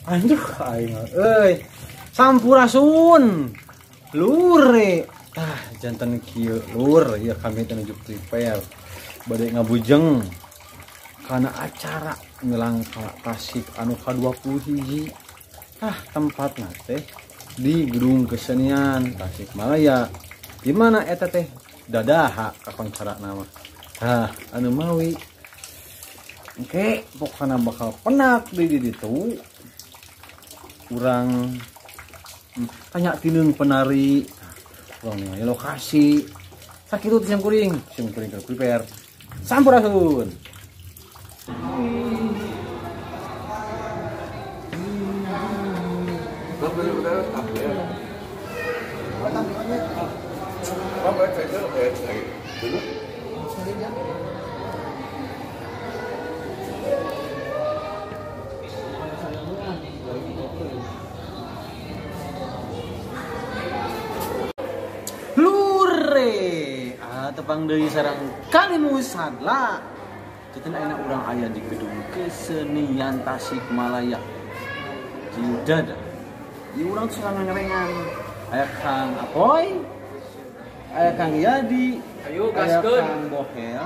Anjir aing euy. Sampurasun. Lure. Janten kieu lur, ieu kami teh nuju prepare. Bade ngabujeng kana acara ngelang Tasik anu ka-21. Tempatna teh di Gedung Kesenian Tasikmalaya. Di mana eta teh? Dadaha kakoncara nama. Anu mawi. Oke, pokoknya bakal penak di ditu. Urang tanya tinung penari. Urang ningali lokasi. Sakitu sim kuring keur prepare. Sampurasun. Tepang deui sareng Kalimusadla. Ceutana enak urang aya di Gedung Kesenian Tasikmalaya. Jiudada. Ieu urang suka ngerengan. Aya Kang Apoy, aya Kang Yadi, ayo gaskeun, Kang Bohel,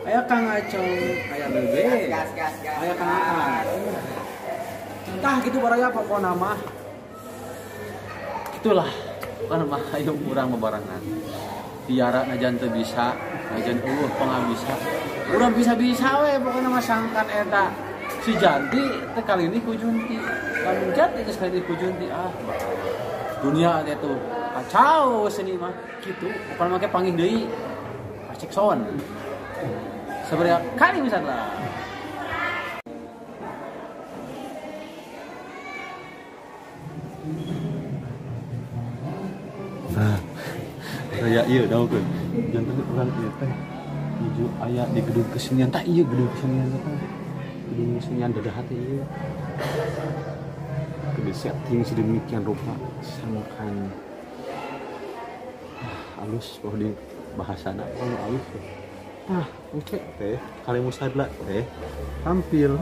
aya Kang Acong, aya Bebe, aya Kang Aan. Tah kitu baraya pokona mah. Itulah pokona mah aya urang bebarengan. Tiara najan teu bisa, najan pangabisa. Urang bisa-bisa we pokona mah sangkan eta. Si Janti teh kali ini ku Junti. Lamun Janti geus kali ini ku Junti dunia teh tuh kacau seni mah kitu. Pokona make panggih deui. Acek soon. Sabaraha kali misalnya. Raya ieu daokeun. Janten urang ieu teh nuju aya di Gedung Kesenian. Tah ieu Gedung Kesenian teh. Gedung Kesenian Dadaha teh ieu. Kudu setting sedemikian rupa sangkan halus poh di bahasana kalau halus. Oke teh Kalimusadla teh tampil.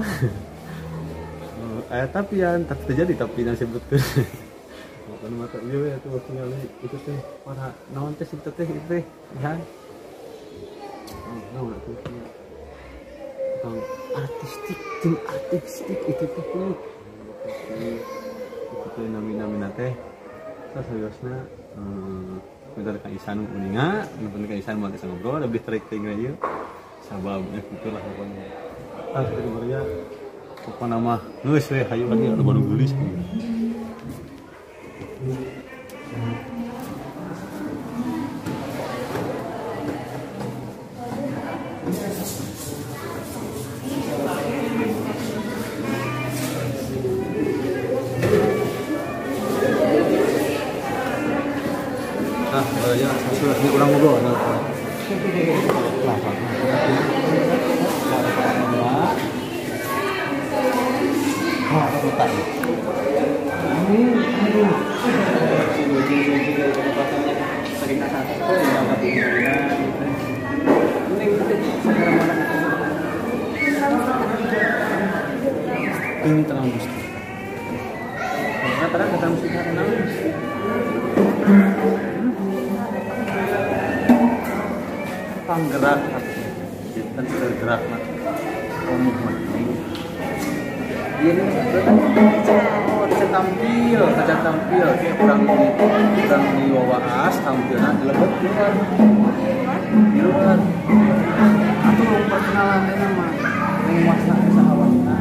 Aya tapian, tapi terjadi tapi disebutkeun. Bukan mata ieu ya tuh ningali itu teh para naon teh sinta teh itu teh ihan. Naon atuh tentang artistik itu teh tuh. Itu nami-nami teh seriusna bentar ka Isan uninga, bentar ka Isan mah geus ngobrol lebih terik teh ieu. Sababnya gitulah pokoknya. Tadi Maria pokona mah geus we hayu lagi ada baru geulis. Ya, sudah ini ulang ngobrol. Ini tenang Gusti. Terang ketemu Gusti tenang. Panggerak dan bergerak mah omong mah ini tampil kayak kurang di wawaas tampilnya dilebet di luar atau perkenalan nama yang masa sahabatnya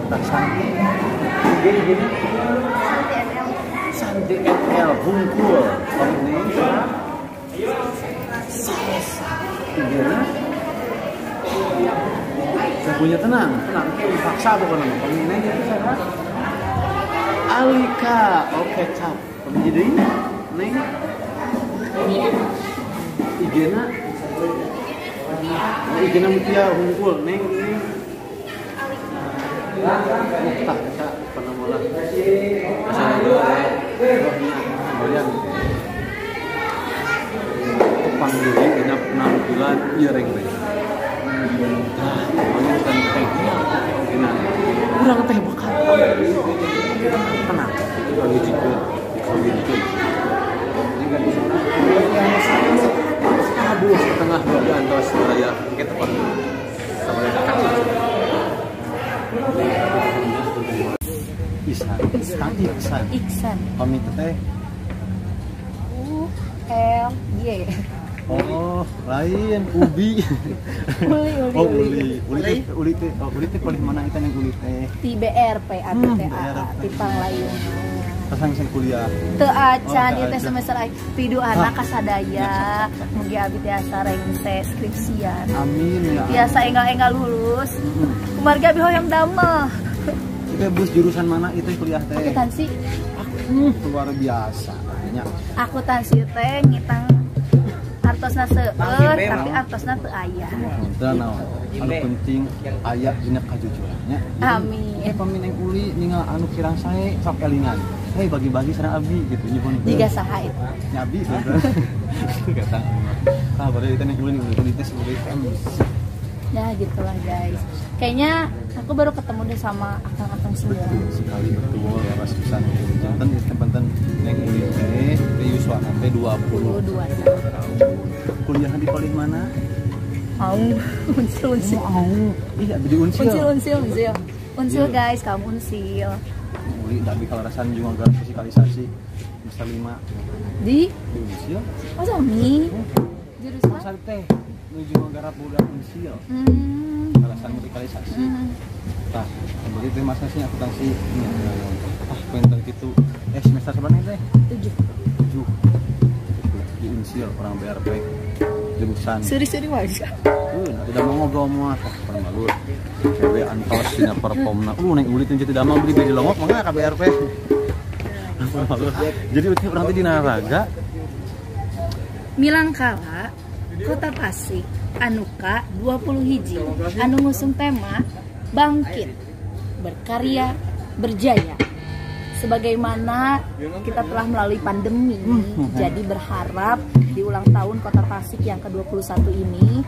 tak santi gini Santi NL Bungkul ini saya punya tenang dipaksa bukan nama peminatnya itu siapa? Alika, oke cap jadi neng Igena Mutia Hungkul neng ini tak kita pernah mulai masalah rohnya panggilnya kena penampilan iya reng. Nah, ini bukan teknik, urang teh bakat tenang lagi jikeun lagi jikeun jangan di sana aduh setengah di antos raya kita Pak sabaraha dekat Iksan pamit teh L-Y. Oh, lain Ubi. Uli teh paling mana kita yang uli teh? Ti BRP atau TA, ti Panglayung. Pasang sen kuliah. Teu acan ieu teh semester pidu anak kasadaya, mugi abi tiasa rengse skripsian. Amin ya. Tiasa enggal-enggal lulus. Kumarga abi hoyong damel. Kita bus jurusan mana itu kuliah teh? Akuntansi. Luar biasa. Akuntansi teh ngitang artosna seueur tapi artosna teu aya. Tah naon? Anu penting aya dina kajujurannya. Amin. Pamineng uli ningal anu kirang sae sok elingan. Hei bagi-bagi sareng abdi gitu nyuhun. Jiga saha itu? Nyabi sebenarnya. Kata. Ah bade kita nih uli teh sebagai MC. Ya gitulah guys. Kayaknya aku baru ketemu deh sama akang-akang semua. Sekali bertemu ya pas pisan. Janten teman-teman neng uli teh Yuswa teh 22 tahun. Kuliah di paling mana? Unsil. Iya di Unsil. Unsil guys, kamu Unsil. Uli tapi kalau rasanya juga garap fisikalisasi semester 5 di Unsil. Oh Sami. Jurusan Masa teh menuju garap budak Unsil. Alasan fisikalisasi. Tah, kembali teh masa sih akuntansi. Pengen gitu. Semester seberapa teh? 7 di Unsil orang BRP jurusan. Suri-suri wae. Tidak mau ngobrol mah pernah malu. Cewek antos dina performna. Neng uli teh tidak mau beli beli longok mangga ka BRP. Jadi orang teh dina raga Milangkala Kota Tasik Anuka 20 hiji anu ngusung tema bangkit berkarya berjaya. Sebagaimana kita telah melalui pandemi, jadi berharap di ulang tahun Kota Tasik yang ke-21 ini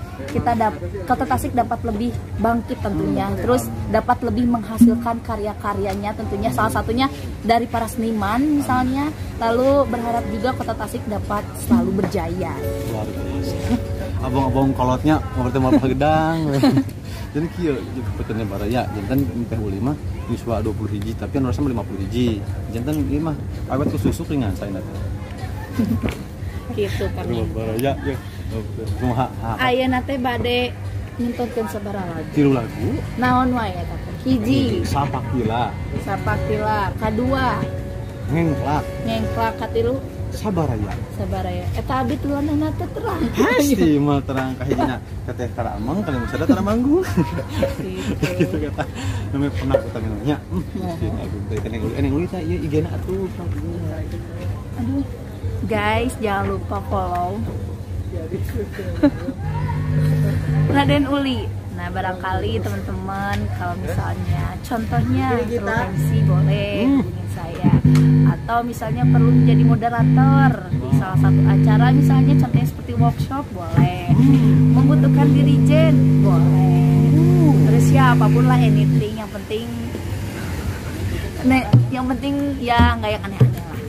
Kota Tasik dapat lebih bangkit tentunya, terus dapat lebih menghasilkan karya-karyanya tentunya, salah satunya dari para seniman misalnya, lalu berharap juga Kota Tasik dapat selalu berjaya. Luar biasa. Abang-abang kolotnya ngerti mau gedang. Jadi kieu betulnya baraya jantan teh uli mah Yuswa 20 hiji tapi anu rasa 50 hiji. Jantan ieu mah awet ku susu ringan saena teh. Gitu kan. Baraya ya. Kumaha? Ayeuna teh bade nuntunkeun sabaraha lagu? 3 lagu. Naon wae eta teh? Hiji. Sapakila. Kadua. Ngengklak katilu. Sabaraya. Eta abdi tulanna teh terang. Pasti mah terang kahijina teteh tara amang kali musada tara manggung. Gitu kata. Namanya pernah kutanya. Eneng uli teh ieu IG-na atuh. Aduh. Guys, jangan lupa follow Raden Uli. Nah, barangkali teman-teman kalau misalnya contohnya perlu MC boleh hubungin saya, atau misalnya perlu menjadi moderator di salah satu acara misalnya contohnya seperti workshop boleh, membutuhkan dirijen boleh, terus ya apapun lah, anything yang penting ya nggak yang aneh-aneh lah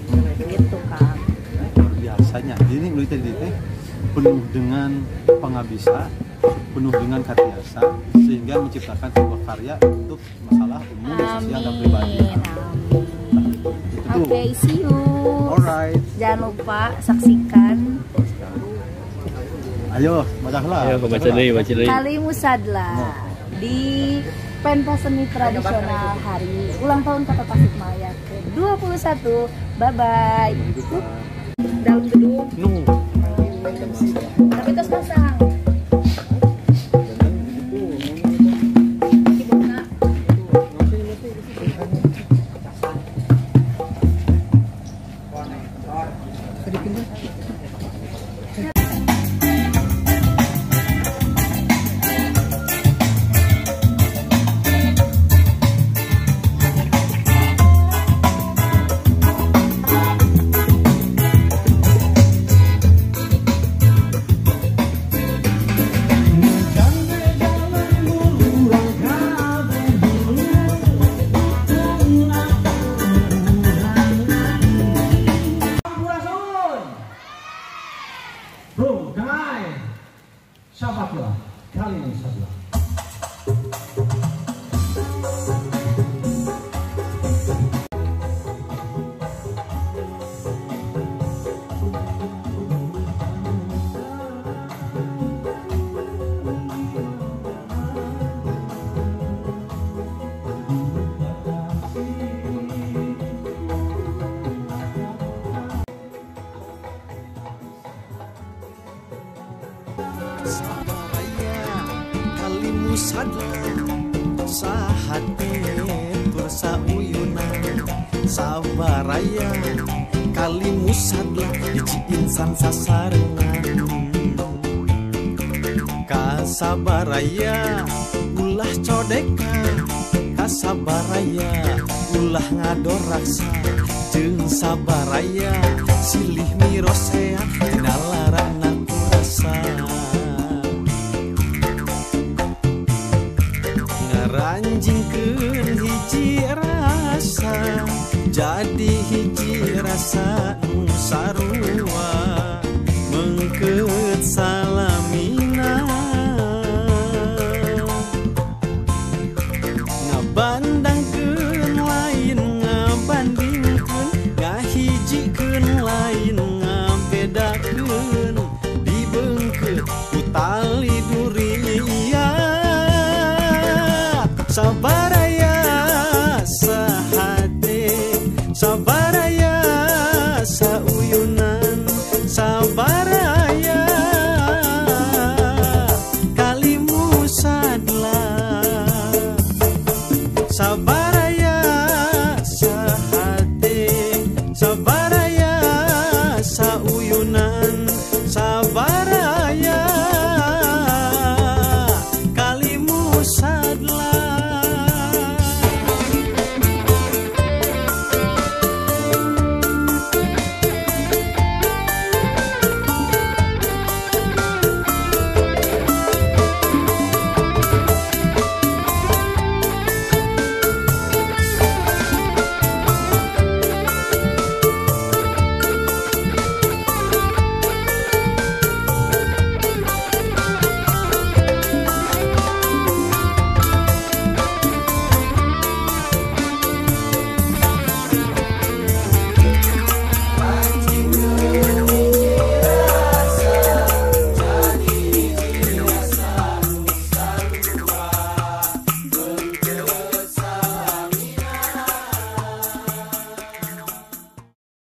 gitu kan. Biasanya jadi Uli tadi teh penuh dengan pengabisa, penuh dengan katiasa, sehingga menciptakan sebuah karya untuk masalah umum, sosial dan pribadi. Oke, see you. Alright. Jangan lupa saksikan. Ayo, bacalah. Ayo baca deh. Kalimusadla di pentas seni tradisional hari ulang tahun Kota Tasikmalaya ke-21. Bye bye. Dalam gedung. Tapi terus pasang. Sadlah, Kalimun Sadlah. Sahate tursa uyunan sabaraya kalimusadlah hiji insan sasarengan kasabaraya ulah codeka kasabaraya ulah ngadoraksa jeung sabaraya silih mirosea tina larana kurasa ranjingkeun hiji rasa jadi hiji rasa nu sarua mengkeut salamina ngabandangkeun lain ngabandingkeun ngahijikeun lain ngabedakeun dibeungkeut ku tali durian sabar